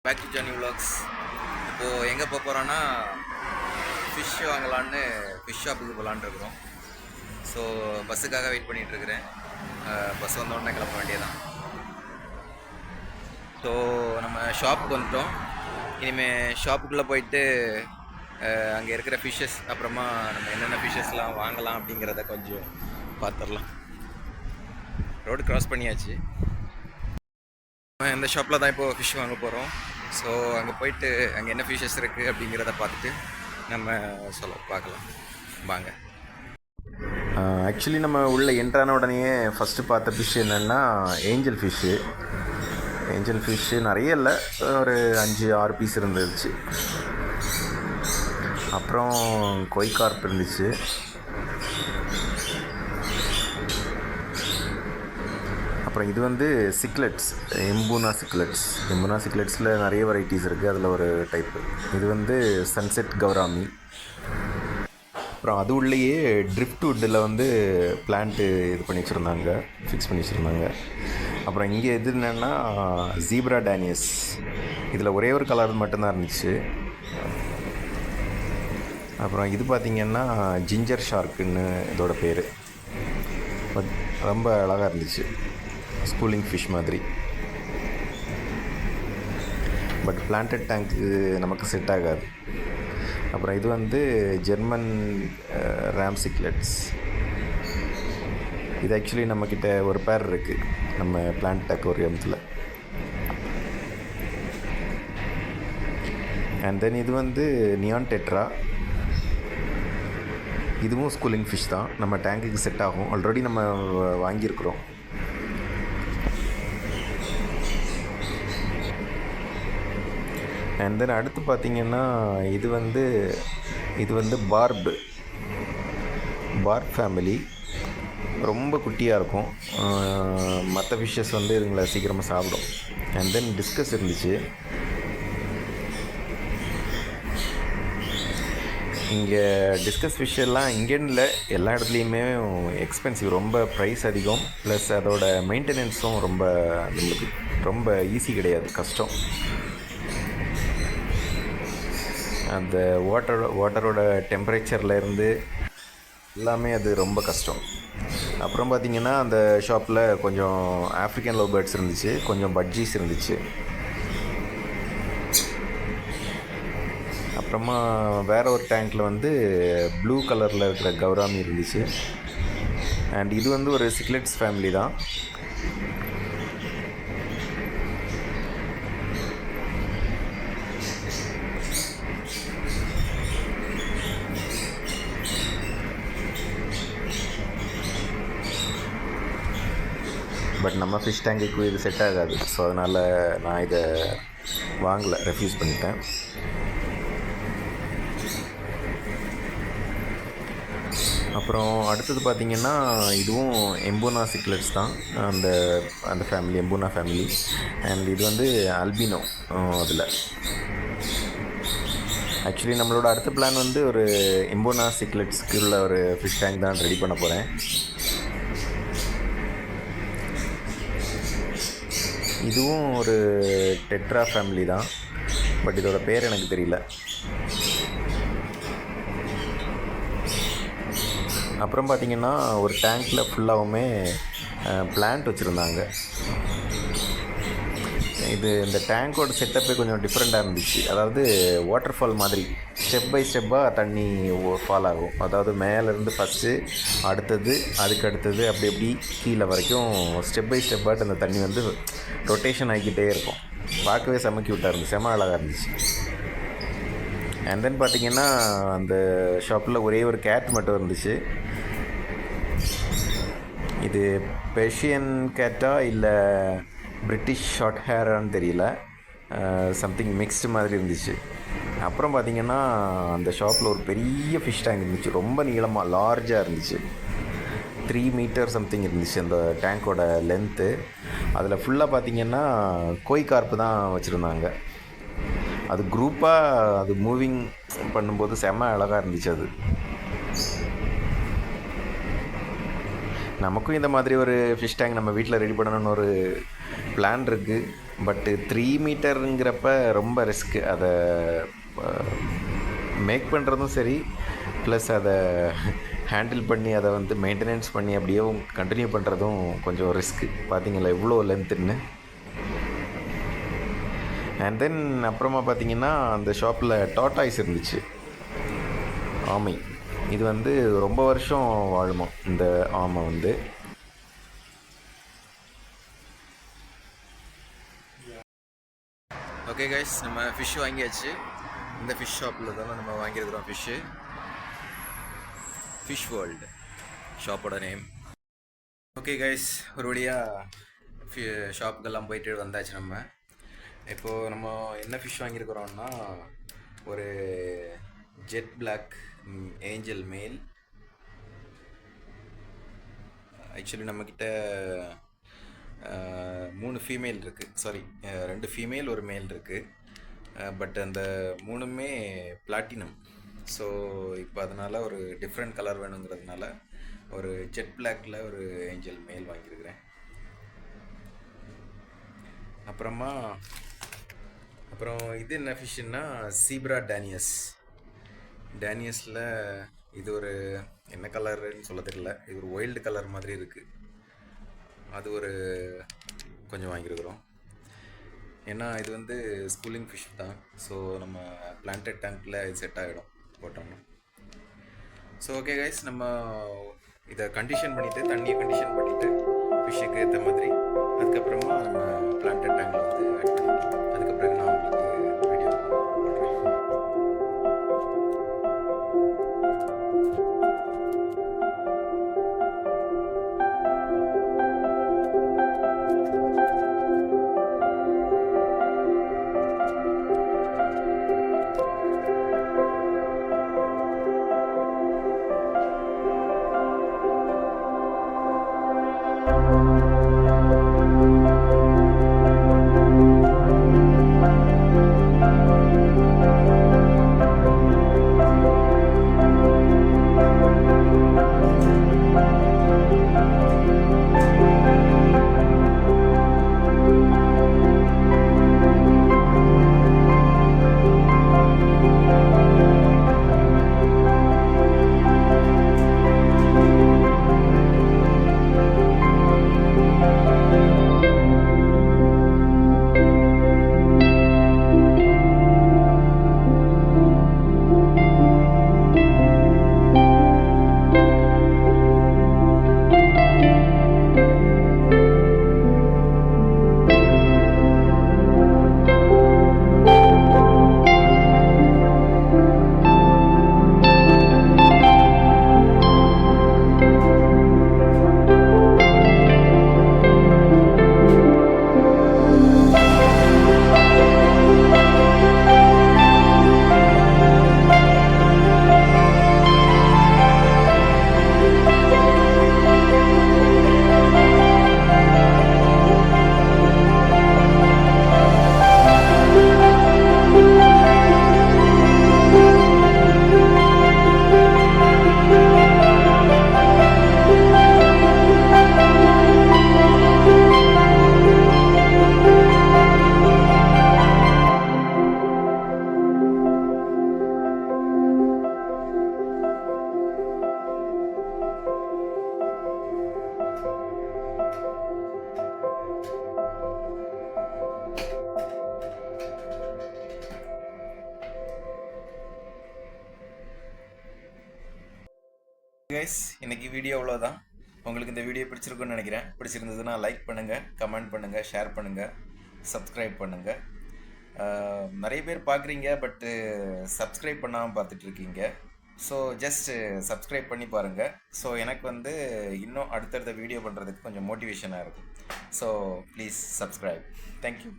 Back to Johnny vlogs. இப்போது எங்கே போக போகிறோன்னா ஃபிஷ் வாங்கலான்னு ஃபிஷ் ஷாப்புக்கு போகலான்னு இருக்கிறோம். ஸோ பஸ்ஸுக்காக வெயிட் பண்ணிகிட்ருக்கிறேன். பஸ் வந்தோடனே கிளம்ப வேண்டியதான். ஸோ நம்ம ஷாப்புக்கு வந்துட்டோம். இனிமேல் ஷாப்புக்குள்ளே போயிட்டு அங்கே இருக்கிற ஃபிஷ்ஷஸ், அப்புறமா நம்ம என்னென்ன ஃபிஷ்ஷஸ்லாம் வாங்கலாம் அப்படிங்கிறத கொஞ்சம் பார்த்துடலாம். ரோடு கிராஸ் பண்ணியாச்சு. இந்த ஷாப்பில் தான் இப்போது ஃபிஷ் வாங்க போகிறோம். ஸோ அங்கே போயிட்டு அங்கே என்ன ஃபிஷ்ஷஸ் இருக்குது அப்படிங்கிறத பார்த்துட்டு நம்ம பார்க்கலாம் வாங்க. ஆக்சுவலி நம்ம உள்ளே என்ட்ரான உடனே ஃபஸ்ட்டு பார்த்த ஃபிஷ் என்னென்னா ஏஞ்சல் ஃபிஷ்ஷு. ஏஞ்சல் ஃபிஷ்ஷு நிறைய இல்லை, ஒரு 5-6 பீஸ் இருந்துச்சு. அப்புறம் கொய் கார்ப் இருந்துச்சு. அப்புறம் இது வந்து சிக்லெட்ஸ், எம்பூனா சிக்லெட்ஸில் நிறைய வெரைட்டிஸ் இருக்குது. அதில் ஒரு டைப்பு இது வந்து சன்செட் கௌராமி. அப்புறம் அது உள்ளேயே ட்ரிஃப்ட் வுட்டில் வந்து பிளான்ட்டு இது பண்ணி வச்சுருந்தாங்க, ஃபிக்ஸ் பண்ணி வச்சுருந்தாங்க. அப்புறம் இங்கே எது என்னென்னா ஜீப்ரா டேனியஸ். இதில் ஒரே ஒரு கலர் மட்டும்தான் இருந்துச்சு. அப்புறம் இது பார்த்திங்கன்னா ஜிஞ்சர் ஷார்க்குன்னு இதோட பேர். ரொம்ப அழகாக இருந்துச்சு, ஸ்கூலிங் ஃபிஷ் மாதிரி. பட் பிளான்டட் டேங்க்கு நமக்கு செட் ஆகாது. அப்புறம் இது வந்து ஜெர்மன் ரேம் சிக்லெட்ஸ். இது ஆக்சுவலி நம்மக்கிட்ட ஒரு பேர் இருக்குது நம்ம பிளான்ட் அக்வேரியத்தில். அண்ட் தென் இது வந்து நியான் டெட்ரா. இதுவும் ஸ்கூலிங் ஃபிஷ் தான், நம்ம டேங்குக்கு செட் ஆகும். ஆல்ரெடி நம்ம வாங்கியிருக்கிறோம். அண்ட் தென் அடுத்து பார்த்திங்கன்னா இது வந்து பார்ப் ஃபேமிலி. ரொம்ப குட்டியாக இருக்கும். மற்ற ஃபிஷ்ஷஸ் வந்து இதுங்களை சீக்கிரமாக சாப்பிடும். அண்ட் தென் டிஸ்கஸ் இருந்துச்சு. இங்கே டிஸ்கஸ் ஃபிஷ் எல்லாம் இங்கேன்னு இல்லை, எல்லா இடத்துலையுமே எக்ஸ்பென்சிவ், ரொம்ப ப்ரைஸ் அதிகம். ப்ளஸ் அதோட மெயின்டெனன்ஸும் ரொம்ப ஈஸி கிடையாது, கஷ்டம். அந்த வாட்டரோட டெம்பரேச்சர்லேருந்து எல்லாமே அது ரொம்ப கஷ்டம். அப்புறம் பார்த்திங்கன்னா அந்த ஷாப்பில் கொஞ்சம் ஆஃப்ரிக்கன் லவ் பேர்ட்ஸ் இருந்துச்சு, கொஞ்சம் பட்ஜீஸ் இருந்துச்சு. அப்புறமா வேறு ஒரு டேங்க்கில் வந்து ப்ளூ கலரில் இருக்கிற கௌராமி இருந்துச்சு. அண்ட் இது வந்து ஒரு சிக்லெட்ஸ் ஃபேமிலி தான். பட் நம்ம ஃபிஷ் டேங்குக்கு இது செட் ஆகாது. ஸோ அதனால் நான் இதை வாங்கலை, ரெஃப்யூஸ் பண்ணிட்டேன். அப்புறம் அடுத்தது பார்த்திங்கன்னா இதுவும் எம்பூனா சிக்லெட்ஸ் தான், அந்த ஃபேமிலி, எம்பூனா ஃபேமிலி. அண்ட் இது வந்து அல்பினோ. அதில் ஆக்சுவலி நம்மளோட அடுத்த பிளான் வந்து ஒரு எம்பூனா சிக்லெட்ஸ்க்கு உள்ள ஒரு ஃபிஷ் டேங்க் தான் ரெடி பண்ண போகிறேன். இதுவும் ஒரு டெட்ரா ஃபேமிலி தான், பட் இதோட பேர் எனக்கு தெரியல. அப்புறம் பார்த்திங்கன்னா ஒரு டேங்க்கில் ஃபுல்லாகவுமே பிளான்ட் வச்சுருந்தாங்க. இந்த டேங்கோட செட்டப்பே கொஞ்சம் டிஃப்ரெண்ட்டாக இருந்துச்சு. அதாவது வாட்டர் ஃபால் மாதிரி ஸ்டெப் பை ஸ்டெப்பாக தண்ணி ஃபால் ஆகும். அதாவது மேலேருந்து ஃபஸ்ட்டு, அடுத்தது, அதுக்கு அடுத்தது, அப்படி கீழே வரைக்கும் ஸ்டெப் பை ஸ்டெப்பாக அந்த தண்ணி வந்து ரொட்டேஷன் ஆகிக்கிட்டே இருக்கும். பார்க்கவே செம க்யூட்டாக இருந்துச்சு, செம அழகாக இருந்துச்சு. அண்ட் தென் பார்த்திங்கன்னா அந்த ஷாப்பில் ஒரே ஒரு கேட் மட்டும் இருந்துச்சு. இது பெர்ஷியன் கேட்டா இல்லை பிரிட்டிஷ் ஷார்ட் ஹேரான்னு தெரியல, சம்திங் மிக்ஸ்டு மாதிரி இருந்துச்சு. அப்புறம் பார்த்திங்கன்னா அந்த ஷாப்பில் ஒரு பெரிய ஃபிஷ் டேங்க் இருந்துச்சு, ரொம்ப நீளமாக லார்ஜாக இருந்துச்சு. 3 மீட்டர் சம்திங் இருந்துச்சு அந்த டேங்க்கோட லென்த்து. அதில் ஃபுல்லாக பார்த்திங்கன்னா கோய் கார்ப்பு தான் வச்சுருந்தாங்க. அது குரூப்பாக அது மூவிங் பண்ணும்போது செம்ம அழகாக இருந்துச்சு அது. நமக்கும் இந்த மாதிரி ஒரு ஃபிஷ் டேங்க் நம்ம வீட்டில் ரெடி பண்ணணும்னு ஒரு பிளான் இருக்குது. பட்டு 3 மீட்டருங்கிறப்ப ரொம்ப ரிஸ்க்கு. அதை மேக் பண்ணுறதும் சரி, ப்ளஸ் அதை ஹேண்டில் பண்ணி அதை வந்து மெயின்டெனன்ஸ் பண்ணி அப்படியே கண்டினியூ பண்ணுறதும் கொஞ்சம் ரிஸ்க்கு. பார்த்தீங்களா எவ்வளோ லென்த்துன்னு. அண்ட் தென் அப்புறமா பார்த்திங்கன்னா அந்த ஷாப்பில் டாட்டாய்ஸ் இருந்துச்சு, ஆமை. இது வந்து ரொம்ப வருஷம் வாழுமா இந்த ஆமை வந்து. ஓகே கைஸ், நம்ம ஃபிஷ் வாங்கியாச்சு. இந்த ஃபிஷ் ஷாப்பில் தானே நம்ம வாங்கியிருக்கிறோம் ஃபிஷ்ஷு. ஃபிஷ் வேர்ல்டு ஷாப்போட நேம். ஓகே கைஸ், ஒரு வழியாக ஷாப்புக்கெல்லாம் போயிட்டு வந்தாச்சு. நம்ம இப்போது நம்ம என்ன ஃபிஷ் வாங்கியிருக்கிறோன்னா ஒரு ஜெட் பிளாக் ஏஞ்சல் மேல். ஆக்சுவலி நம்மக்கிட்ட 3 ஃபீமேல் இருக்குது, சாரி 2 ஃபீமேல் ஒரு மேல் இருக்குது. பட் அந்த 3மே பிளாட்டினம். ஸோ இப்போ அதனால் ஒரு டிஃப்ரெண்ட் கலர் வேணுங்கிறதுனால ஒரு ஜெட் பிளாக்கில் ஒரு ஏஞ்சல் மேல் வாங்கியிருக்கிறேன். அப்புறம் இது என்ன ஃபிஷ்ஷுன்னா சீப்ரா டேனியஸ். டேனியஸில் இது ஒரு என்ன கலருன்னு சொல்ல தெரியல, இது ஒரு ஒயில்டு கலர் மாதிரி இருக்குது. அது ஒரு கொஞ்சம் வாங்கியிருக்கிறோம். ஏன்னா இது வந்து ஸ்கூலிங் ஃபிஷ் தான். ஸோ நம்ம பிளான்டட் டேங்க்கில் இது செட் ஆகிடும் போட்டோம்னா. ஸோ ஓகே கைஸ், நம்ம இதை கண்டிஷன் பண்ணிவிட்டு, தண்ணியை கண்டிஷன் பண்ணிவிட்டு ஃபிஷ்ஷுக்கு ஏற்ற மாதிரி அதுக்கப்புறமா நம்ம பிளான்டட் டேங்கில் வந்து ஆட் பண்ணிக்கலாம். அதுக்கப்புறம் நான் உங்களுக்கு வீடியோ போடுறேன். கைஸ், இன்றைக்கி வீடியோ அவ்வளோதான். உங்களுக்கு இந்த வீடியோ பிடிச்சிருக்குன்னு நினைக்கிறேன். பிடிச்சிருந்ததுன்னா லைக் பண்ணுங்கள், கமெண்ட் பண்ணுங்கள், ஷேர் பண்ணுங்கள், சப்ஸ்கிரைப் பண்ணுங்கள். நிறைய பேர் பார்க்குறீங்க, பட்டு சப்ஸ்கிரைப் பண்ணாமல் பார்த்துட்ருக்கீங்க. ஸோ ஜஸ்ட் சப்ஸ்கிரைப் பண்ணி பாருங்கள். ஸோ எனக்கு வந்து இன்னும் அடுத்தடுத்த வீடியோ பண்ணுறதுக்கு கொஞ்சம் மோட்டிவேஷனாக இருக்கும். So please subscribe. தேங்க்யூ.